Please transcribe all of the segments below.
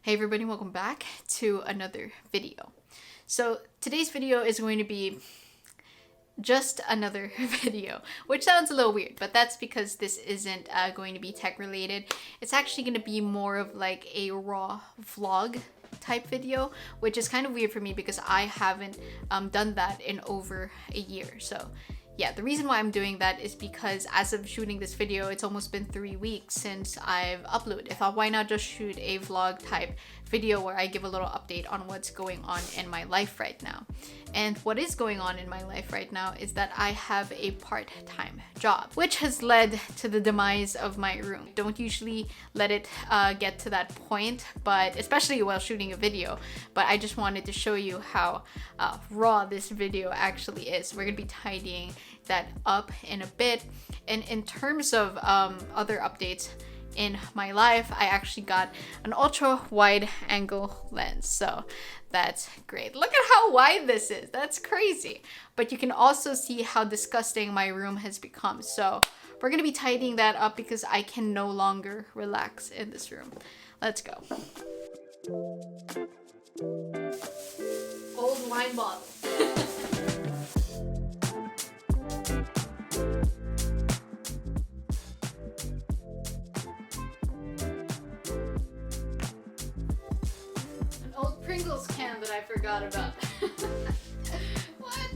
Hey everybody, welcome back to another video. So today's video is going to be just another video, which sounds a little weird, but that's because this isn't going to be tech related. It's actually going to be more of like a raw vlog type video, which is kind of weird for me because I haven't done that in over a year. So yeah, the reason why I'm doing that is because as of shooting this video, it's almost been 3 weeks since I've uploaded. I thought, why not just shoot a vlog type video where I give a little update on what's going on in my life right now. And what is going on in my life right now is that I have a part-time job, which has led to the demise of my room. Don't usually let it get to that point, but especially while shooting a video. But I just wanted to show you how raw this video actually is. We're gonna be tidying that up in a bit. And in terms of other updates in my life, I actually got an ultra wide angle lens, so that's great. Look at how wide this is. That's crazy. But you can also see how disgusting my room has become, so we're gonna be tidying that up because I can no longer relax in this room. Let's go. Old wine bottle. Pringles can that I forgot about. What?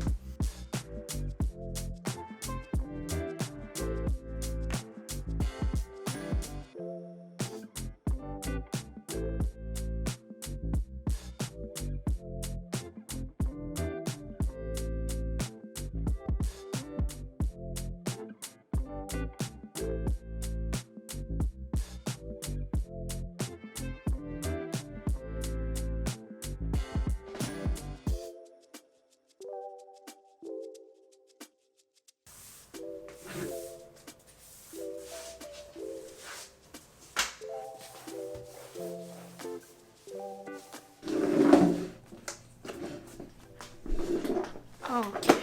Okay.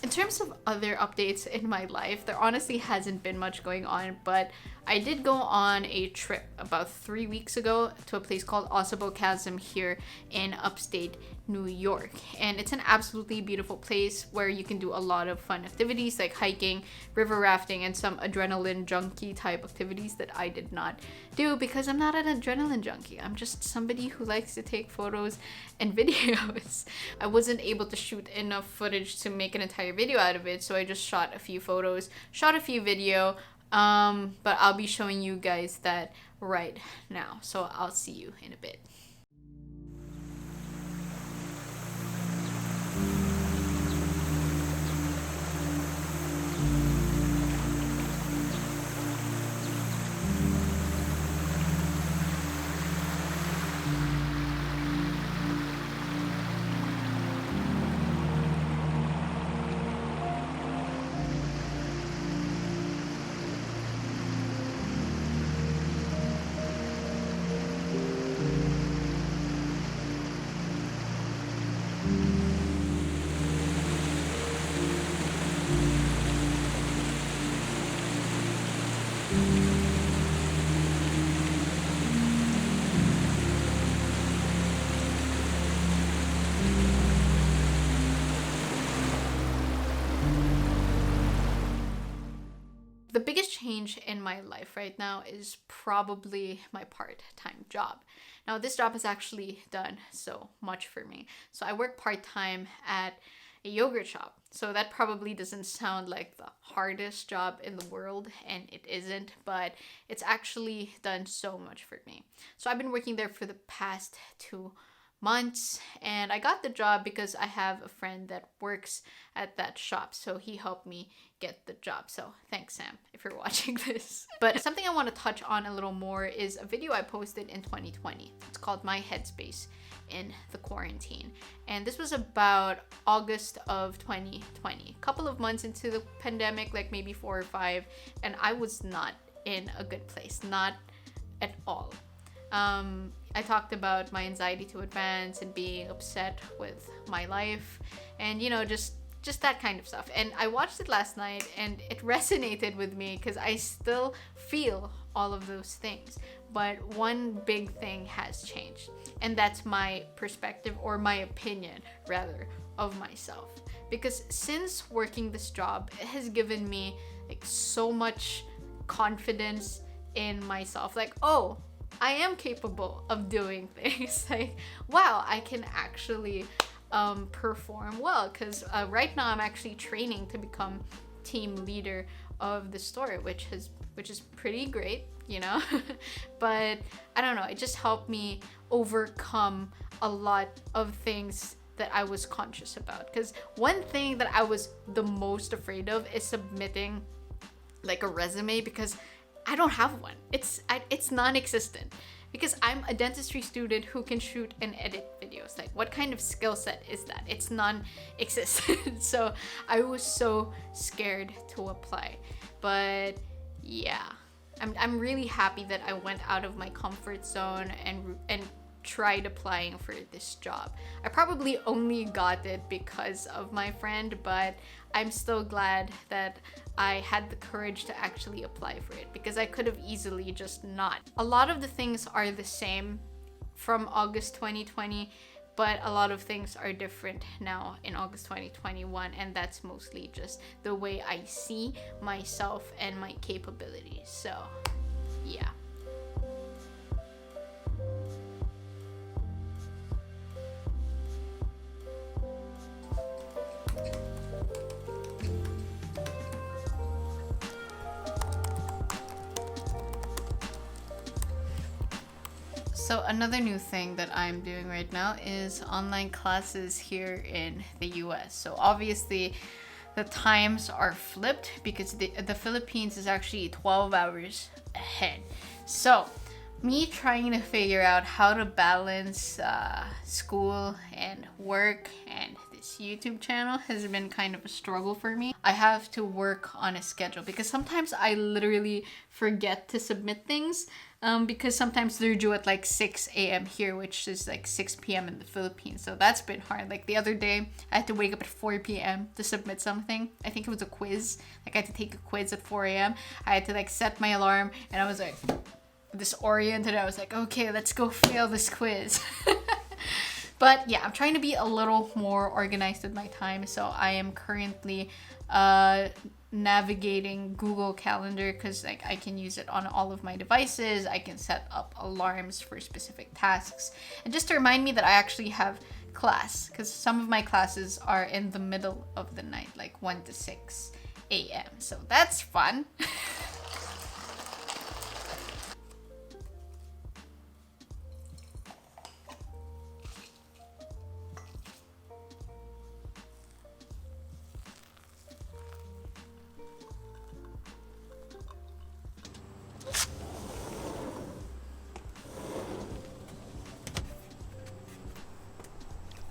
In terms of other updates in my life, there honestly hasn't been much going on, but I did go on a trip about 3 weeks ago to a place called Osebo Chasm here in upstate New York. And it's an absolutely beautiful place where you can do a lot of fun activities like hiking, river rafting, and some adrenaline junkie type activities that I did not do because I'm not an adrenaline junkie. I'm just somebody who likes to take photos and videos. I wasn't able to shoot enough footage to make an entire video out of it, so I just shot a few photos, shot a few video, but I'll be showing you guys that right now. So I'll see you in a bit. The biggest change in my life right now is probably my part-time job. Now, this job has actually done so much for me. So I work part-time at a yogurt shop. So that probably doesn't sound like the hardest job in the world, and it isn't, but it's actually done so much for me. So I've been working there for the past 2 months, and I got the job because I have a friend that works at that shop, so he helped me get the job. So thanks, Sam, if you're watching this. But something I want to touch on a little more is a video I posted in 2020. It's called My Headspace in the Quarantine, and this was about August of 2020, a couple of months into the pandemic, like maybe 4 or 5, and I was not in a good place, not at all. I talked about my anxiety to advance and being upset with my life, and just that kind of stuff. And I watched it last night and it resonated with me because I still feel all of those things. But one big thing has changed, and that's my perspective, or my opinion rather, of myself. Because since working this job, it has given me like so much confidence in myself. Like, oh, I am capable of doing things. Like, wow, I can actually perform well. Because right now I'm actually training to become team leader of the store, which is pretty great, you know. But I don't know, it just helped me overcome a lot of things that I was conscious about. Because one thing that I was the most afraid of is submitting like a resume, because I don't have one. It's non-existent. Because I'm a dentistry student who can shoot and edit videos. Like, what kind of skill set is that? It's non-existent. So I was so scared to apply. But yeah, I'm really happy that I went out of my comfort zone and tried applying for this job. I probably only got it because of my friend, but I'm still glad that I had the courage to actually apply for it, because I could have easily just not. A lot of the things are the same from August 2020, but a lot of things are different now in August 2021, and that's mostly just the way I see myself and my capabilities. So yeah. So another new thing that I'm doing right now is online classes here in the US. So obviously the times are flipped because the Philippines is actually 12 hours ahead. So me trying to figure out how to balance school and work and this YouTube channel has been kind of a struggle for me. I have to work on a schedule because sometimes I literally forget to submit things because sometimes they're due at like 6 a.m. here, which is like 6 p.m. in the Philippines. So that's been hard. Like the other day, I had to wake up at 4 p.m. to submit something. I think it was a quiz. Like I had to take a quiz at 4 a.m. I had to like set my alarm, and I was like disoriented. I was like, okay, let's go fail this quiz. But yeah, I'm trying to be a little more organized with my time. So I am currently navigating Google Calendar because like I can use it on all of my devices. I can set up alarms for specific tasks, and just to remind me that I actually have class, because some of my classes are in the middle of the night, like 1 to 6 a.m. So that's fun.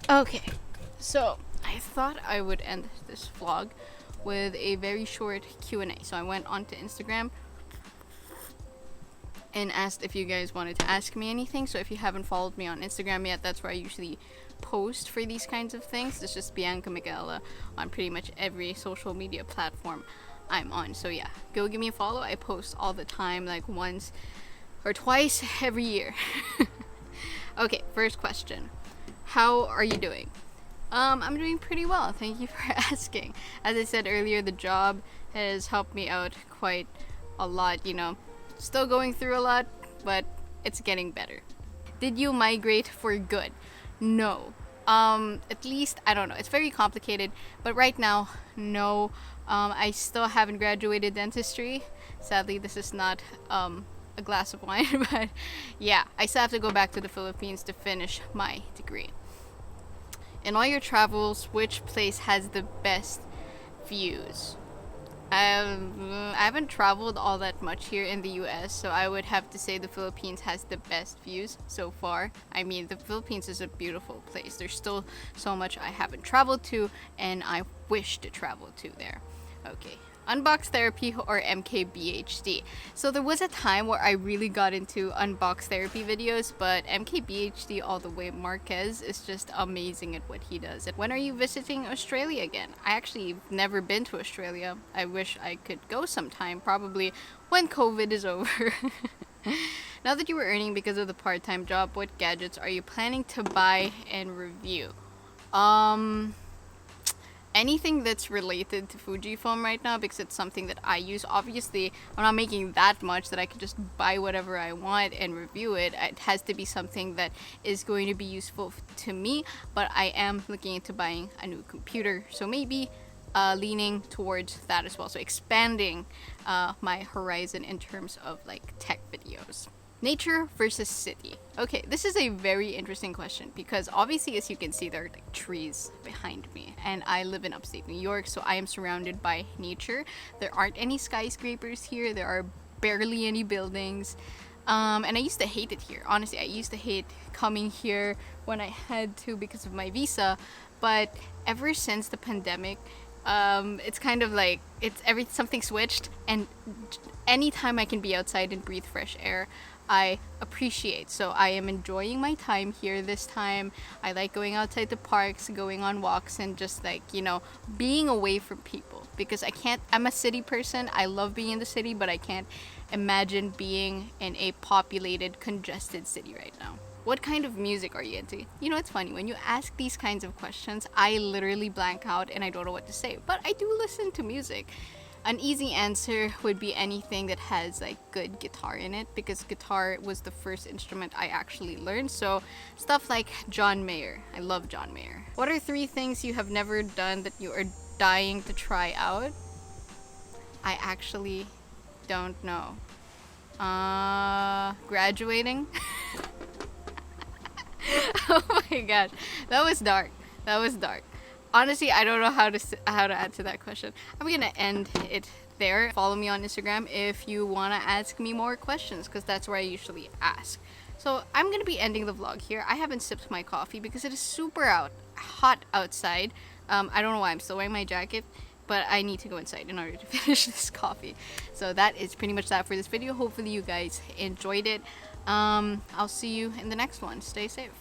Okay, so I thought I would end this vlog with a very short Q&A. So I went onto Instagram and asked if you guys wanted to ask me anything. So if you haven't followed me on Instagram yet, that's where I usually post for these kinds of things. It's just Bianca Mikaehla on pretty much every social media platform I'm on. So yeah, go give me a follow. I post all the time, like once or twice every year. Okay, first question. How are you doing? I'm doing pretty well. Thank you for asking. As I said earlier, the job has helped me out quite a lot, you know. Still going through a lot, but it's getting better. Did you migrate for good? No. At least, I don't know. It's very complicated, but right now, no. I still haven't graduated dentistry. Sadly, this is not a glass of wine, but yeah, I still have to go back to the Philippines to finish my degree. In all your travels, which place has the best views? I haven't traveled all that much here in the US, so I would have to say the Philippines has the best views so far. I mean, the Philippines is a beautiful place. There's still so much I haven't traveled to, and I wish to travel to there. Okay, Unbox therapy or MKBHD. So there was a time where I really got into unbox therapy videos, but MKBHD all the way Marquez is just amazing at what he does. And when are you visiting Australia again? I actually never been to Australia. I wish I could go sometime, probably when COVID is over. Now that you were earning because of the part-time job, what gadgets are you planning to buy and review? Anything that's related to Fujifilm right now, because it's something that I use. Obviously, I'm not making that much that I could just buy whatever I want and review it. It has to be something that is going to be useful to me, but I am looking into buying a new computer, so maybe leaning towards that as well. So expanding my horizon in terms of like tech videos. Nature versus city. Okay, this is a very interesting question because obviously, as you can see, there are like trees behind me, and I live in upstate New York, so I am surrounded by nature. There aren't any skyscrapers here. There are barely any buildings. And I used to hate it here. Honestly, I used to hate coming here when I had to because of my visa. But ever since the pandemic, it's kind of like something switched, and anytime I can be outside and breathe fresh air, I appreciate. So I am enjoying my time here this time. I like going outside the parks, going on walks, and just like, being away from people, because I'm a city person. I love being in the city, but I can't imagine being in a populated, congested city right now. What kind of music are you into? It's funny, when you ask these kinds of questions, I literally blank out and I don't know what to say, but I do listen to music. An easy answer would be anything that has like good guitar in it, because guitar was the first instrument I actually learned. So stuff like John Mayer. I love John Mayer. What are 3 things you have never done that you are dying to try out? I actually don't know. Graduating? Oh my gosh, that was dark. Honestly, I don't know how to answer that question. I'm gonna end it there. Follow me on Instagram if you want to ask me more questions, because that's where I usually ask. So I'm gonna be ending the vlog here. I haven't sipped my coffee because it is super hot outside. I don't know why I'm still wearing my jacket, but I need to go inside in order to finish this coffee. So that is pretty much that for this video. Hopefully you guys enjoyed it. I'll see you in the next one. Stay safe.